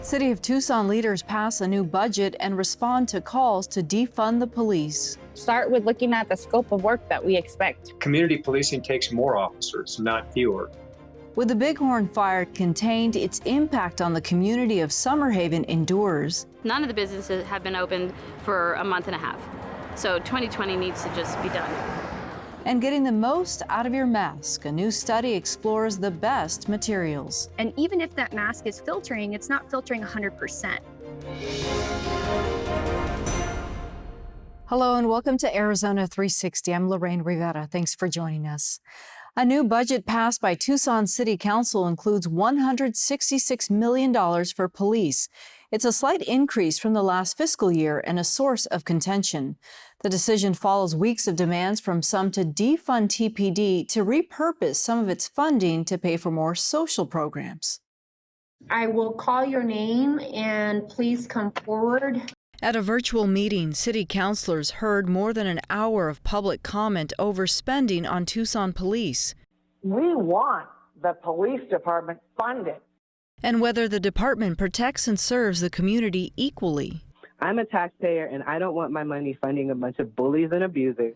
City of Tucson leaders pass a new budget and respond to calls to defund the police. Start with looking at the scope of work that we expect. Community policing takes more officers, not fewer. With the Bighorn Fire contained, its impact on the community of Summerhaven endures. None of the businesses have been open for a month and a half. So 2020 needs to just be done. And getting the most out of your mask. A new study explores the best materials. And even if that mask is filtering, it's not filtering 100%. Hello and welcome to Arizona 360. I'm Lorraine Rivera. Thanks for joining us. A new budget passed by Tucson City Council includes $166 million for police. It's a slight increase from the last fiscal year and a source of contention. The decision follows weeks of demands from some to defund TPD to repurpose some of its funding to pay for more social programs. I will call your name and please come forward. At a virtual meeting, city councilors heard more than an hour of public comment over spending on Tucson police. We want the police department funded. And whether the department protects and serves the community equally. I'm a taxpayer and I don't want my money funding a bunch of bullies and abusers.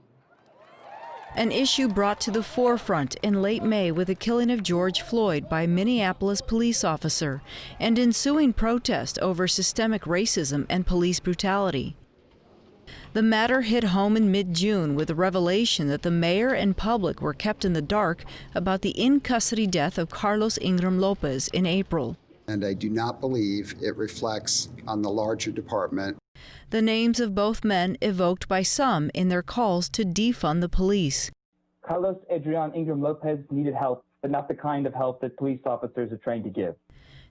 An issue brought to the forefront in late May with the killing of George Floyd by a Minneapolis police officer and ensuing protest over systemic racism and police brutality. The matter hit home in mid-June with the revelation that the mayor and public were kept in the dark about the in-custody death of Carlos Ingram Lopez in April. And I do not believe it reflects on the larger department. The names of both men evoked by some in their calls to defund the police. Carlos Adrian Ingram Lopez needed help, but not the kind of help that police officers are trained to give.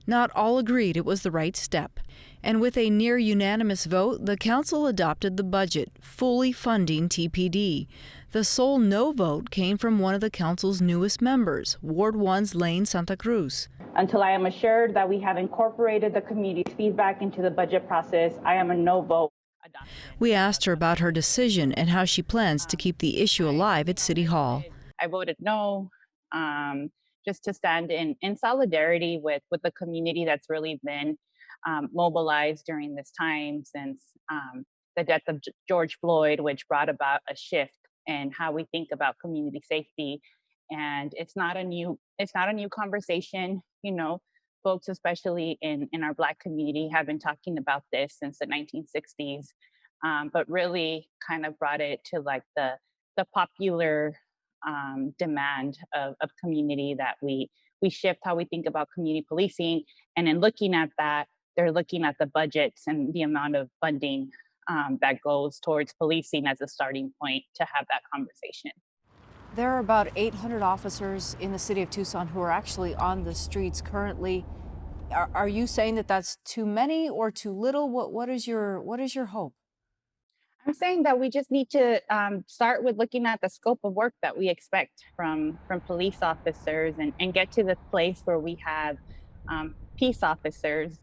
Not all agreed it was the right step. And with a near unanimous vote, the council adopted the budget, fully funding TPD. The sole no vote came from one of the council's newest members, Ward 1's Lane Santa Cruz. Until I am assured that we have incorporated the community's feedback into the budget process, I am a no vote. We asked her about her decision and how she plans to keep the issue alive at City Hall. I voted no, just to stand in solidarity with the community that's really been mobilized during this time since the death of George Floyd, which brought about a shift in how we think about community safety. And it's not a new conversation. You know, folks, especially in our Black community, have been talking about this since the 1960s, but really kind of brought it to like the popular demand of community that we shift how we think about community policing. And in looking at that, they're looking at the budgets and the amount of funding that goes towards policing as a starting point to have that conversation. There are about 800 officers in the city of Tucson who are actually on the streets currently. Are you saying that that's too many or too little? What is your hope? I'm saying that we just need to start with looking at the scope of work that we expect from police officers and get to the place where we have peace officers,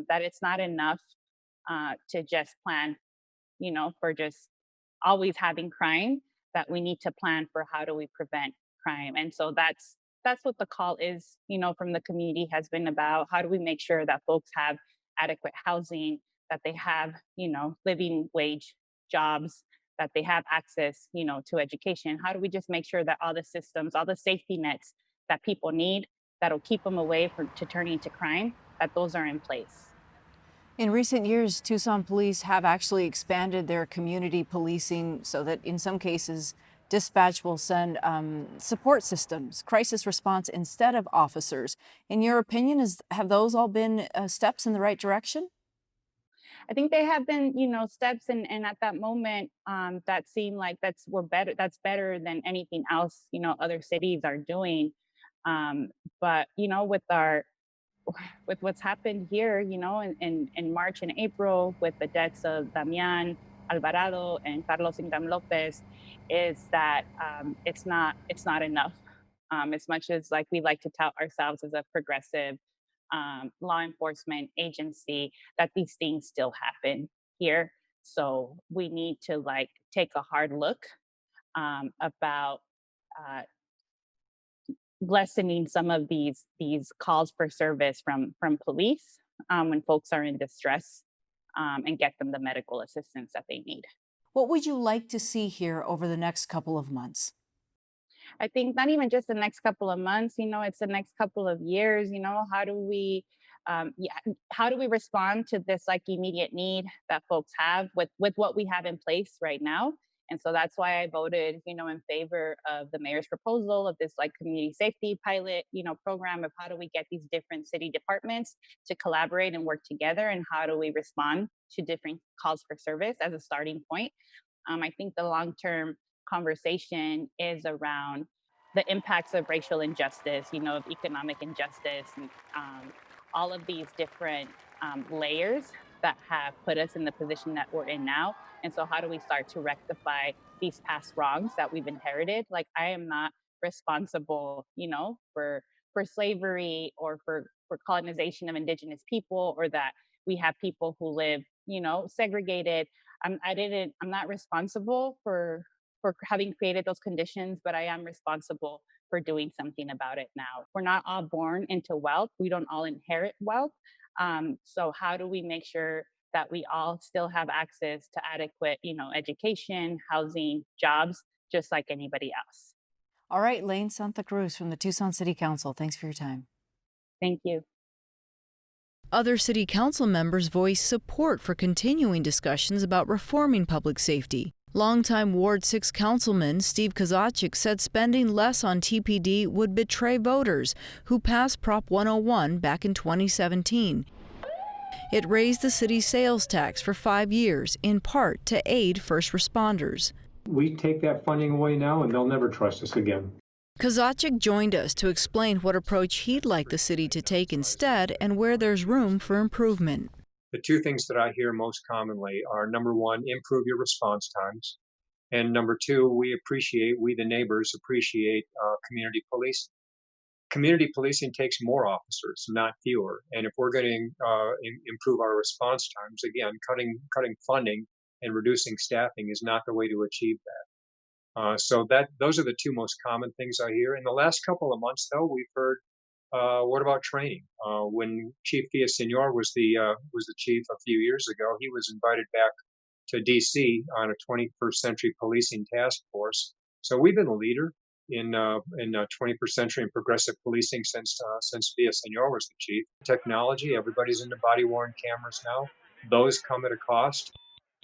that it's not enough to just plan, you know, for just always having crime, that we need to plan for how do we prevent crime. And so that's what the call is, you know, from the community has been about. How do we make sure that folks have adequate housing, that they have, you know, living wage jobs, that they have access, you know, to education? How do we just make sure that all the systems, all the safety nets that people need that'll keep them away to turning to crime, that those are in place? In recent years, Tucson police have actually expanded their community policing so that in some cases, dispatch will send support systems, crisis response instead of officers. In your opinion, have those all been steps in the right direction? I think they have been, you know, steps, and at that moment, that seemed like that's better than anything else, you know, other cities are doing. But you know, with what's happened here, you know, in March and April with the deaths of Damian Alvarado and Carlos Ingram Lopez, is that it's not enough. As much as like we like to tout ourselves as a progressive law enforcement agency, that these things still happen here. So we need to like take a hard look about lessening some of these calls for service from police when folks are in distress, and get them the medical assistance that they need. What would you like to see here over the next couple of months? I think not even just the next couple of months, it's the next couple of years. How do we, how do we respond to this like immediate need that folks have with what we have in place right now? And so that's why I voted, in favor of the mayor's proposal of this like community safety pilot, program of how do we get these different city departments to collaborate and work together, and how do we respond to different calls for service as a starting point. I think the long term conversation is around the impacts of racial injustice, of economic injustice, and all of these different layers that have put us in the position that we're in now. And so, how do we start to rectify these past wrongs that we've inherited? Like, I am not responsible, for slavery or for colonization of indigenous people, or that we have people who live, segregated. I'm not responsible for having created those conditions, but I am responsible for doing something about it now. We're not all born into wealth. We don't all inherit wealth. So how do we make sure that we all still have access to adequate, education, housing, jobs, just like anybody else? All right, Lane Santa Cruz from the Tucson City Council. Thanks for your time. Thank you. Other city council members voiced support for continuing discussions about reforming public safety. Longtime Ward 6 Councilman Steve Kozachik said spending less on TPD would betray voters who passed Prop 101 back in 2017. It raised the city's sales tax for 5 years, in part to aid first responders. We take that funding away now and they'll never trust us again. Kozachik joined us to explain what approach he'd like the city to take instead and where there's room for improvement. The two things that I hear most commonly are, number one, improve your response times. And number two, we the neighbors appreciate community policing. Community policing takes more officers, not fewer. And if we're going to improve our response times, again, cutting funding and reducing staffing is not the way to achieve that. So those are the two most common things I hear. In the last couple of months, though, we've heard, what about training? When Chief Villasenor was the chief a few years ago, he was invited back to D.C. on a 21st century policing task force. So we've been a leader in 21st century and progressive policing since Villasenor was the chief. Technology, everybody's into body-worn cameras now. Those come at a cost.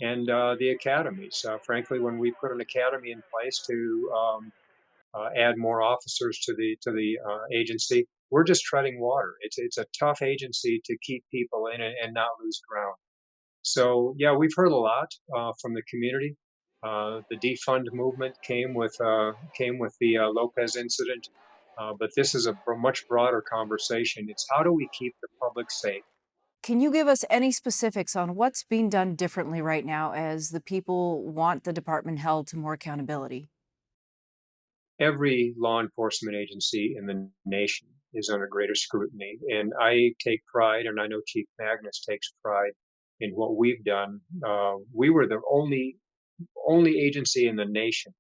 And the academies. Frankly, when we put an academy in place to add more officers to the agency, we're just treading water. It's a tough agency to keep people in and not lose ground. So yeah, we've heard a lot from the community. The defund movement came with the Lopez incident, but this is a much broader conversation. It's how do we keep the public safe? Can you give us any specifics on what's being done differently right now as the people want the department held to more accountability? Every law enforcement agency in the nation is under greater scrutiny. And I take pride, and I know Chief Magnus takes pride in what we've done. We were the only agency in the nation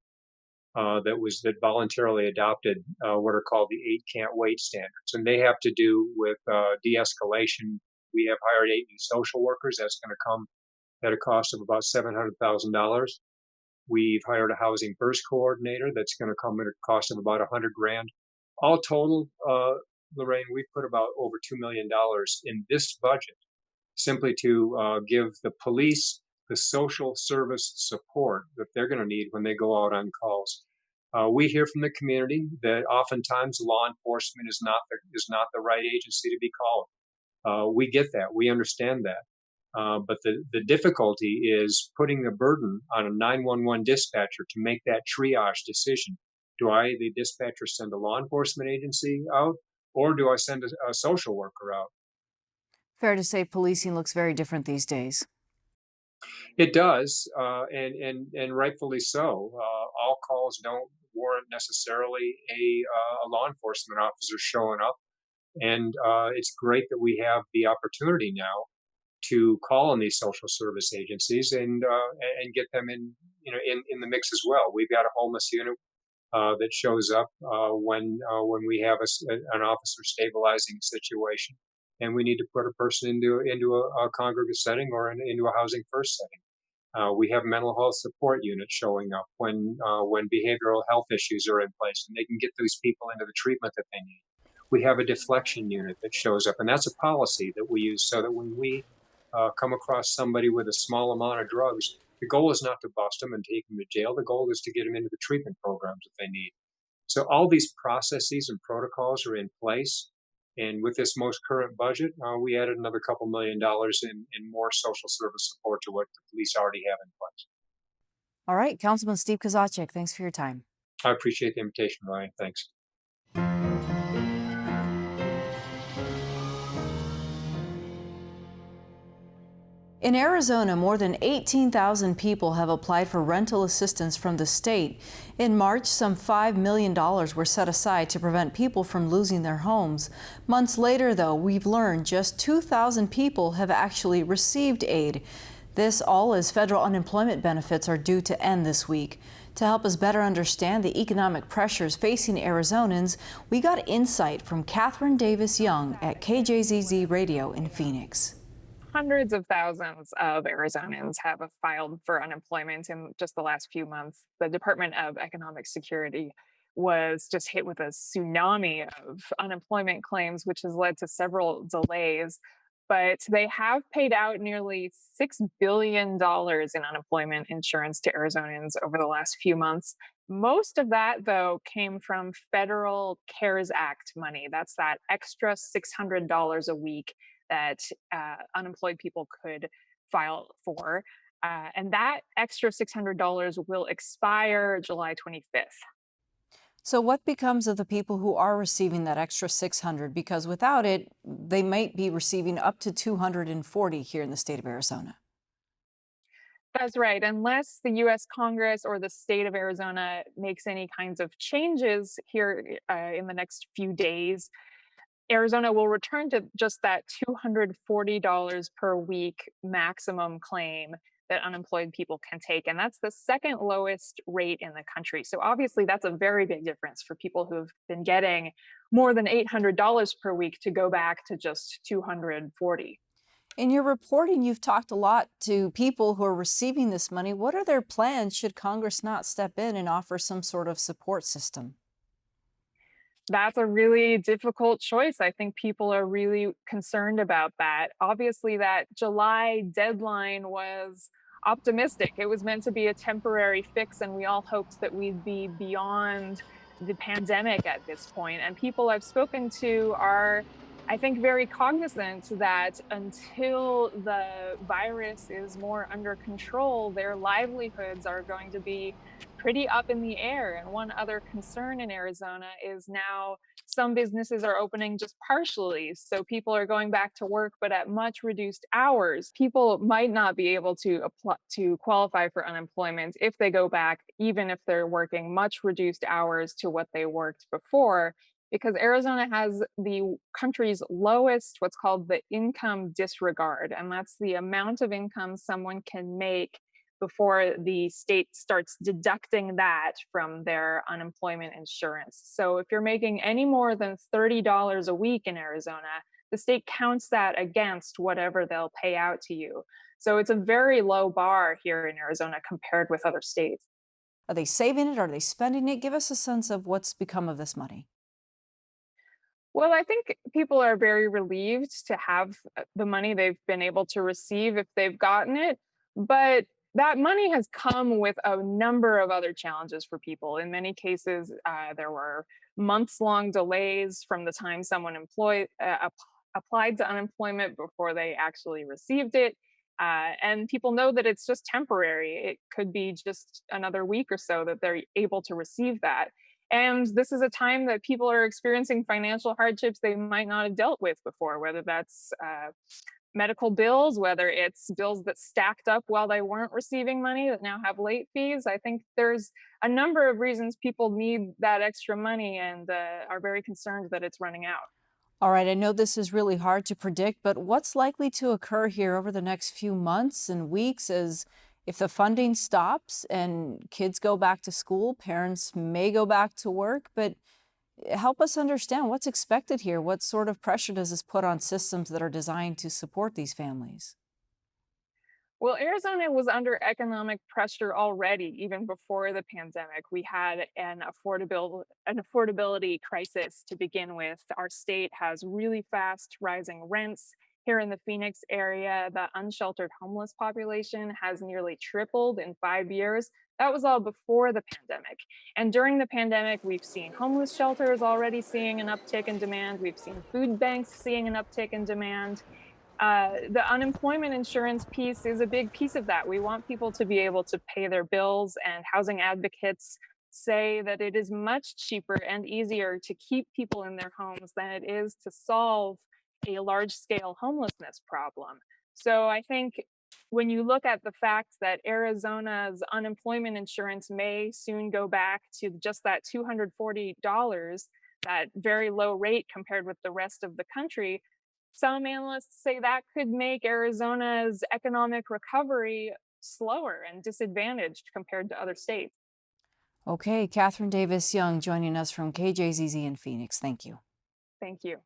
that voluntarily adopted what are called the 8 can't wait standards. And they have to do with de-escalation. We have hired 8 new social workers. That's going to come at a cost of about $700,000. We've hired a housing first coordinator. That's going to come at a cost of about $100,000. All total, Lorraine, we put about over $2 million in this budget simply to give the police the social service support that they're going to need when they go out on calls. We hear from the community that oftentimes law enforcement is not the right agency to be called. We get that. We understand that. But the difficulty is putting the burden on a 911 dispatcher to make that triage decision. Do I, the dispatcher, send a law enforcement agency out, or do I send a social worker out? Fair to say policing looks very different these days. It does, and rightfully so. All calls don't warrant necessarily a law enforcement officer showing up, and it's great that we have the opportunity now to call on these social service agencies and get them in the mix as well. We've got a homeless unit that shows up when we have an officer stabilizing a situation. and we need to put a person into a congregate setting or into a housing first setting. We have mental health support units showing up when behavioral health issues are in place, and they can get those people into the treatment that they need. We have a deflection unit that shows up, and that's a policy that we use so that when we come across somebody with a small amount of drugs, the goal is not to bust them and take them to jail. The goal is to get them into the treatment programs that they need. So all these processes and protocols are in place. And with this most current budget, we added another couple $1 million in more social service support to what the police already have in place. All right, Councilman Steve Kozachik, thanks for your time. I appreciate the invitation, Ryan. Thanks. In Arizona, more than 18,000 people have applied for rental assistance from the state. In March, some $5 million were set aside to prevent people from losing their homes. Months later, though, we've learned just 2,000 people have actually received aid. This all as federal unemployment benefits are due to end this week. To help us better understand the economic pressures facing Arizonans, we got insight from Catherine Davis Young at KJZZ Radio in Phoenix. Hundreds of thousands of Arizonans have filed for unemployment in just the last few months. The Department of Economic Security was just hit with a tsunami of unemployment claims, which has led to several delays. But they have paid out nearly $6 billion in unemployment insurance to Arizonans over the last few months. Most of that, though, came from federal CARES Act money. That's that extra $600 a week that unemployed people could file for. And that extra $600 will expire July 25th. So what becomes of the people who are receiving that extra $600? Because without it, they might be receiving up to $240 here in the state of Arizona. That's right. Unless the U.S. Congress or the state of Arizona makes any kinds of changes here in the next few days, Arizona will return to just that $240 per week maximum claim that unemployed people can take. And that's the second lowest rate in the country. So obviously that's a very big difference for people who've been getting more than $800 per week to go back to just $240. In your reporting, you've talked a lot to people who are receiving this money. What are their plans should Congress not step in and offer some sort of support system? That's a really difficult choice. I think people are really concerned about that. Obviously, that July deadline was optimistic. It was meant to be a temporary fix, and we all hoped that we'd be beyond the pandemic at this point. And people I've spoken to are, I think, very cognizant that until the virus is more under control, their livelihoods are going to be pretty up in the air. And one other concern in Arizona is now some businesses are opening just partially. So people are going back to work, but at much reduced hours. People might not be able to apply to qualify for unemployment if they go back, even if they're working much reduced hours to what they worked before, because Arizona has the country's lowest, what's called the income disregard. And that's the amount of income someone can make before the state starts deducting that from their unemployment insurance. So if you're making any more than $30 a week in Arizona, the state counts that against whatever they'll pay out to you. So it's a very low bar here in Arizona compared with other states. Are they saving it? Are they spending it? Give us a sense of what's become of this money. Well, I think people are very relieved to have the money they've been able to receive if they've gotten it. But that money has come with a number of other challenges for people. In many cases, there were months-long delays from the time someone applied to unemployment before they actually received it. And people know that it's just temporary. It could be just another week or so that they're able to receive that. And this is a time that people are experiencing financial hardships they might not have dealt with before, whether that's medical bills, whether it's bills that stacked up while they weren't receiving money that now have late fees. I think there's a number of reasons people need that extra money and are very concerned that it's running out. All right, I know this is really hard to predict, but what's likely to occur here over the next few months and weeks is if the funding stops and kids go back to school, parents may go back to work, but Help us understand what's expected here. What sort of pressure does this put on systems that are designed to support these families? Well, Arizona was under economic pressure already, even before the pandemic. We had an affordability crisis to begin with. Our state has really fast rising rents. Here in the Phoenix area, the unsheltered homeless population has nearly tripled in 5 years. That was all before the pandemic. And during the pandemic, we've seen homeless shelters already seeing an uptick in demand. We've seen food banks seeing an uptick in demand. The unemployment insurance piece is a big piece of that. We want people to be able to pay their bills, and housing advocates say that it is much cheaper and easier to keep people in their homes than it is to solve a large scale homelessness problem. So I think when you look at the fact that Arizona's unemployment insurance may soon go back to just that $240, that very low rate compared with the rest of the country, some analysts say that could make Arizona's economic recovery slower and disadvantaged compared to other states. Okay, Catherine Davis Young joining us from KJZZ in Phoenix. Thank you. Thank you.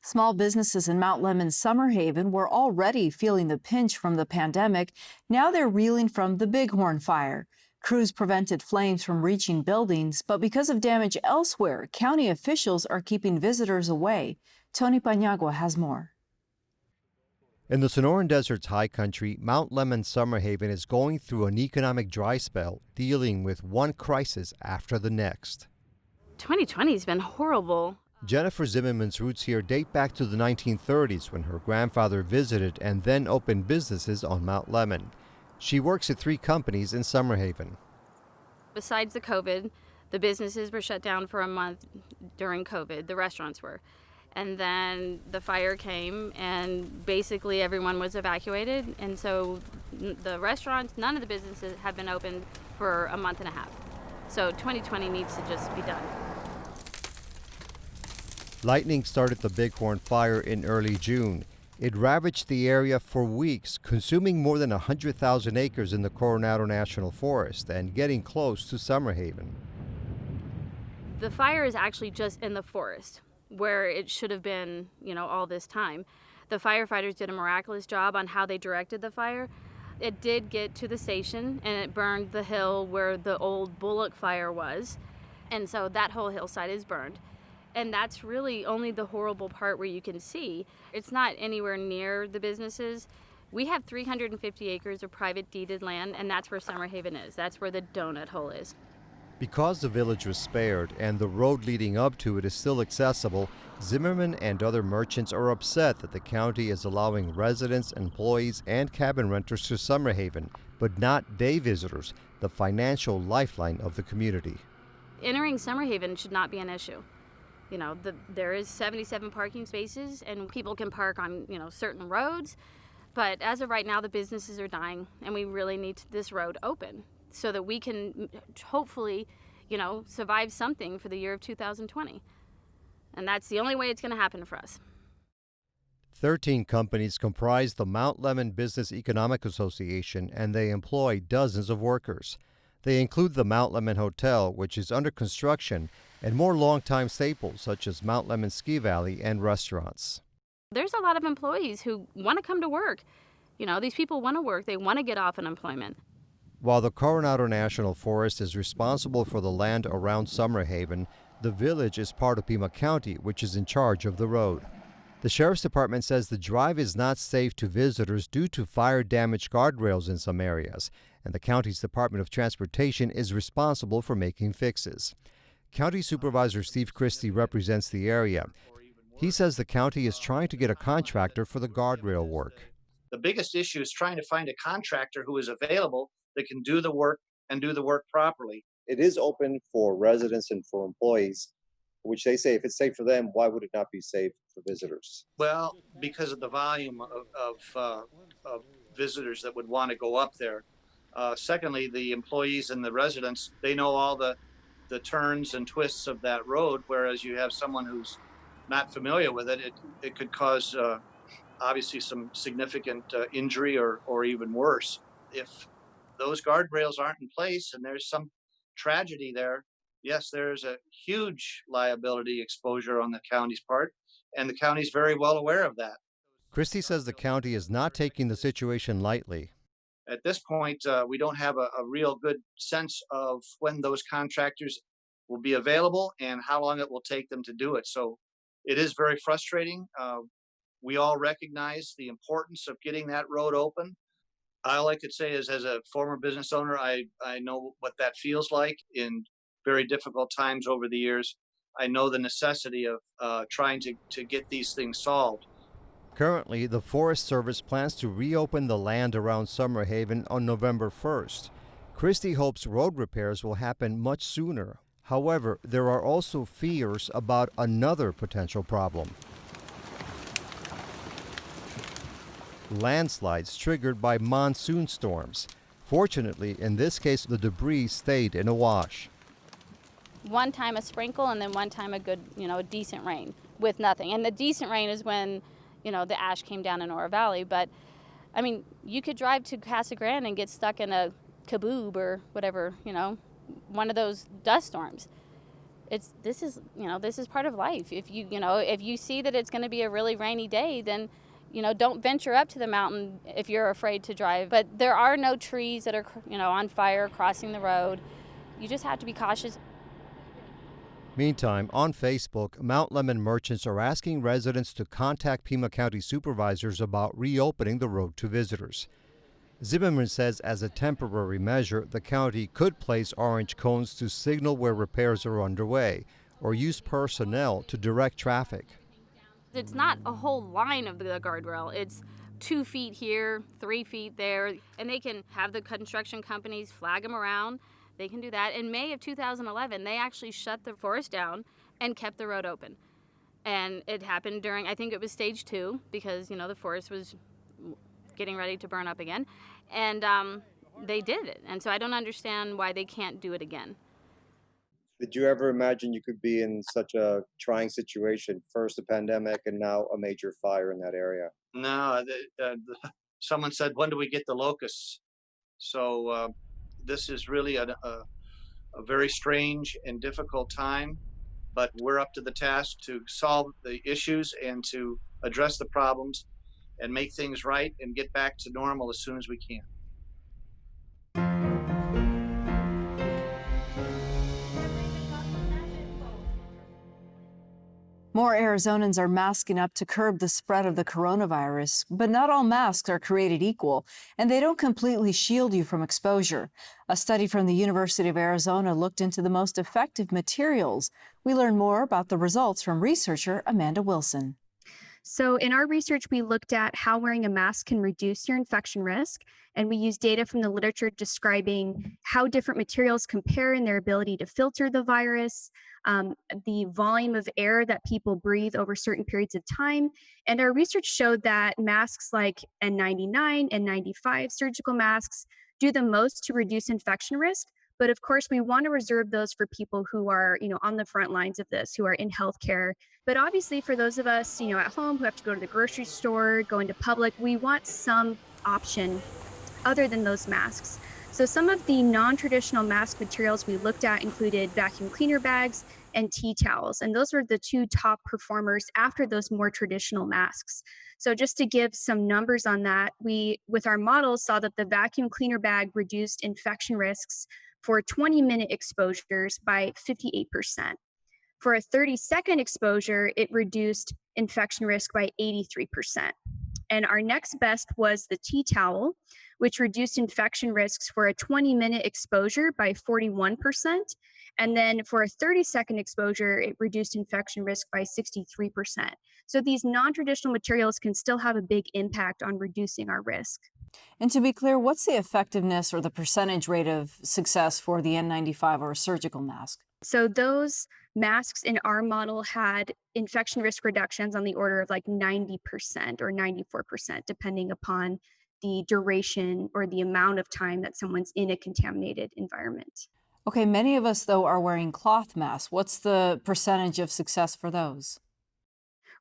Small businesses in Mount Lemon's Summerhaven were already feeling the pinch from the pandemic. Now they're reeling from the Bighorn Fire. Crews prevented flames from reaching buildings, but because of damage elsewhere, county officials are keeping visitors away. Tony Paniagua has more. In the Sonoran Desert's high country, Mount Lemon Summerhaven is going through an economic dry spell, dealing with one crisis after the next. 2020 has been horrible. Jennifer Zimmerman's roots here date back to the 1930s when her grandfather visited and then opened businesses on Mount Lemon. She works at 3 companies in Summerhaven. Besides the COVID, the businesses were shut down for a month during COVID, the restaurants were. And then the fire came and basically everyone was evacuated. And so the restaurants, none of the businesses have been open for a month and a half. So 2020 needs to just be done. Lightning started the Bighorn Fire in early June. It ravaged the area for weeks, consuming more than 100,000 acres in the Coronado National Forest and getting close to Summerhaven. The fire is actually just in the forest, where it should have been, all this time. The firefighters did a miraculous job on how they directed the fire. It did get to the station and it burned the hill where the old Bullock fire was. And so that whole hillside is burned. And that's really only the horrible part where you can see. It's not anywhere near the businesses. We have 350 acres of private deeded land, and that's where Summerhaven is. That's where the donut hole is. Because the village was spared and the road leading up to it is still accessible, Zimmerman and other merchants are upset that the county is allowing residents, employees, and cabin renters to Summerhaven, but not day visitors, the financial lifeline of the community. Entering Summerhaven should not be an issue. There is 77 parking spaces and people can park on, certain roads. But as of right now, the businesses are dying and we really need this road open so that we can hopefully, survive something for the year of 2020. And that's the only way it's going to happen for us. 13 companies comprise the Mount Lemon Business Economic Association, and they employ dozens of workers. They include the Mount Lemon Hotel, which is under construction, and more longtime staples such as Mount Lemon Ski Valley and restaurants. There's a lot of employees who want to come to work. These people want to work. They want to get off unemployment. While the Coronado National Forest is responsible for the land around Summerhaven, the village is part of Pima County, which is in charge of the road. The Sheriff's Department says the drive is not safe to visitors due to fire-damaged guardrails in some areas, and the county's Department of Transportation is responsible for making fixes. County Supervisor Steve Christie represents the area. He says the county is trying to get a contractor for the guardrail work. The biggest issue is trying to find a contractor who is available that can do the work and do the work properly. It is open for residents and for employees, which they say if it's safe for them, why would it not be safe for visitors? Well, because of the volume of visitors that would want to go up there. Secondly, the employees and the residents, they know all the turns and twists of that road, whereas you have someone who's not familiar with it, it could cause obviously some significant injury or even worse. If those guardrails aren't in place and there's some tragedy there, yes, there's a huge liability exposure on the county's part, and the county's very well aware of that. Christie says the county is not taking the situation lightly. At this point, we don't have a real good sense of when those contractors will be available and how long it will take them to do it. So it is very frustrating. We all recognize the importance of getting that road open. All I could say is, as a former business owner, I know what that feels like in very difficult times over the years. I know the necessity of trying to get these things solved. Currently, the Forest Service plans to reopen the land around Summerhaven on November 1st. Christie hopes road repairs will happen much sooner. However, there are also fears about another potential problem. Landslides triggered by monsoon storms. Fortunately, in this case, the debris stayed in a wash. One time a sprinkle and then one time a good, decent rain with nothing. And the decent rain is when, the ash came down in Oro Valley. But, I mean, you could drive to Casa Grande and get stuck in a kaboob or whatever, one of those dust storms. This is part of life. If you see that it's going to be a really rainy day, then don't venture up to the mountain if you're afraid to drive. But there are no trees that are, on fire crossing the road. You just have to be cautious. Meantime, on Facebook, Mount Lemon merchants are asking residents to contact Pima County supervisors about reopening the road to visitors. Zimmerman says as a temporary measure, the county could place orange cones to signal where repairs are underway or use personnel to direct traffic. It's not a whole line of the guardrail. It's 2 feet here, 3 feet there, and they can have the construction companies flag them around. They can do that. In May of 2011, they actually shut the forest down and kept the road open. And it happened during, I think it was stage 2, because, the forest was getting ready to burn up again. And they did it. And so I don't understand why they can't do it again. Did you ever imagine you could be in such a trying situation? First a pandemic and now a major fire in that area. No, someone said, when do we get the locusts? So this is really a very strange and difficult time, but we're up to the task to solve the issues and to address the problems and make things right and get back to normal as soon as we can. More Arizonans are masking up to curb the spread of the coronavirus, but not all masks are created equal, and they don't completely shield you from exposure. A study from the University of Arizona looked into the most effective materials. We learn more about the results from researcher Amanda Wilson. So in our research, we looked at how wearing a mask can reduce your infection risk, and we used data from the literature describing how different materials compare in their ability to filter the virus, the volume of air that people breathe over certain periods of time. And our research showed that masks like N99 and N95 surgical masks do the most to reduce infection risk. But of course, we want to reserve those for people who are, on the front lines of this, who are in healthcare. But obviously, for those of us, at home who have to go to the grocery store, go into public, we want some option other than those masks. So some of the non-traditional mask materials we looked at included vacuum cleaner bags and tea towels. And those were the 2 top performers after those more traditional masks. So just to give some numbers on that, we, with our models, saw that the vacuum cleaner bag reduced infection risks for 20-minute exposures by 58%. For a 30-second exposure, it reduced infection risk by 83%. And our next best was the tea towel, which reduced infection risks for a 20-minute exposure by 41%. And then for a 30-second exposure, it reduced infection risk by 63%. So these non-traditional materials can still have a big impact on reducing our risk. And to be clear, what's the effectiveness or the percentage rate of success for the N95 or a surgical mask? So those masks in our model had infection risk reductions on the order of like 90% or 94%, depending upon the duration or the amount of time that someone's in a contaminated environment. Okay, many of us, though, are wearing cloth masks. What's the percentage of success for those?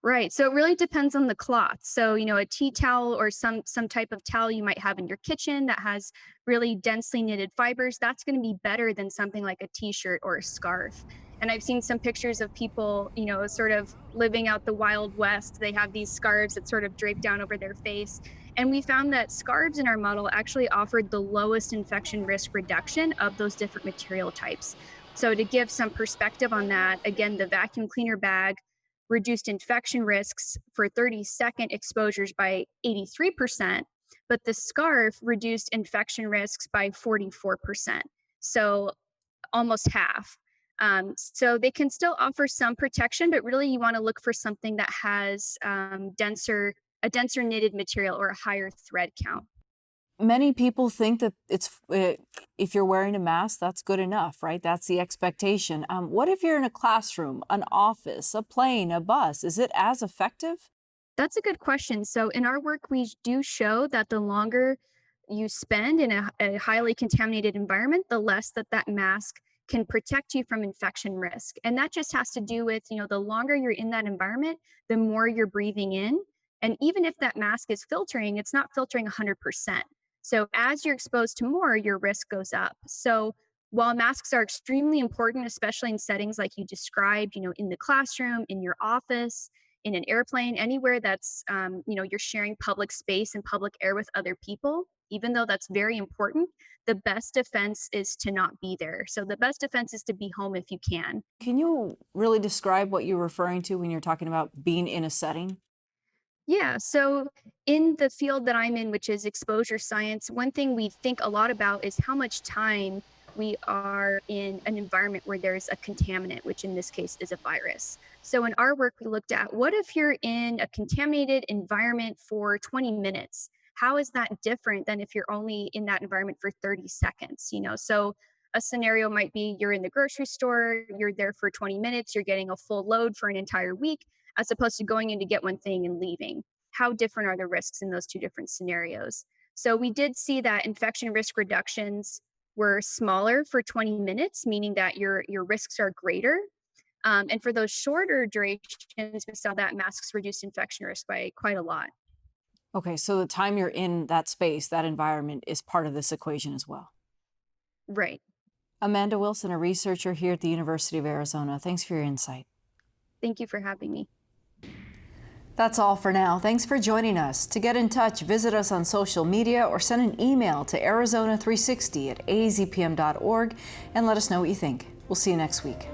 Right. So it really depends on the cloth. So, a tea towel or some type of towel you might have in your kitchen that has really densely knitted fibers, that's going to be better than something like a t-shirt or a scarf. And I've seen some pictures of people, sort of living out the Wild West. They have these scarves that sort of drape down over their face. And we found that scarves in our model actually offered the lowest infection risk reduction of those different material types. So to give some perspective on that, again, the vacuum cleaner bag reduced infection risks for 30-second exposures by 83%, but the scarf reduced infection risks by 44%. So almost half. So they can still offer some protection, but really you want to look for something that has a denser knitted material or a higher thread count. Many people think that if you're wearing a mask, that's good enough, right? That's the expectation. What if you're in a classroom, an office, a plane, a bus? Is it as effective? That's a good question. So in our work, we do show that the longer you spend in a highly contaminated environment, the less that mask can protect you from infection risk. And that just has to do with, the longer you're in that environment, the more you're breathing in. And even if that mask is filtering, it's not filtering 100%. So as you're exposed to more, your risk goes up. So while masks are extremely important, especially in settings like you described, in the classroom, in your office, in an airplane, anywhere that's, you're sharing public space and public air with other people, even though that's very important, the best defense is to not be there. So the best defense is to be home if you can. Can you really describe what you're referring to when you're talking about being in a setting? Yeah, so in the field that I'm in, which is exposure science, one thing we think a lot about is how much time we are in an environment where there's a contaminant, which in this case is a virus. So in our work, we looked at what if you're in a contaminated environment for 20 minutes? How is that different than if you're only in that environment for 30 seconds? So a scenario might be you're in the grocery store, you're there for 20 minutes, you're getting a full load for an entire week, as opposed to going in to get one thing and leaving. How different are the risks in those two different scenarios? So we did see that infection risk reductions were smaller for 20 minutes, meaning that your risks are greater. And for those shorter durations, we saw that masks reduced infection risk by quite a lot. Okay, so the time you're in that space, that environment, is part of this equation as well. Right. Amanda Wilson, a researcher here at the University of Arizona. Thanks for your insight. Thank you for having me. That's all for now. Thanks for joining us. To get in touch, visit us on social media or send an email to Arizona360@azpm.org and let us know what you think. We'll see you next week.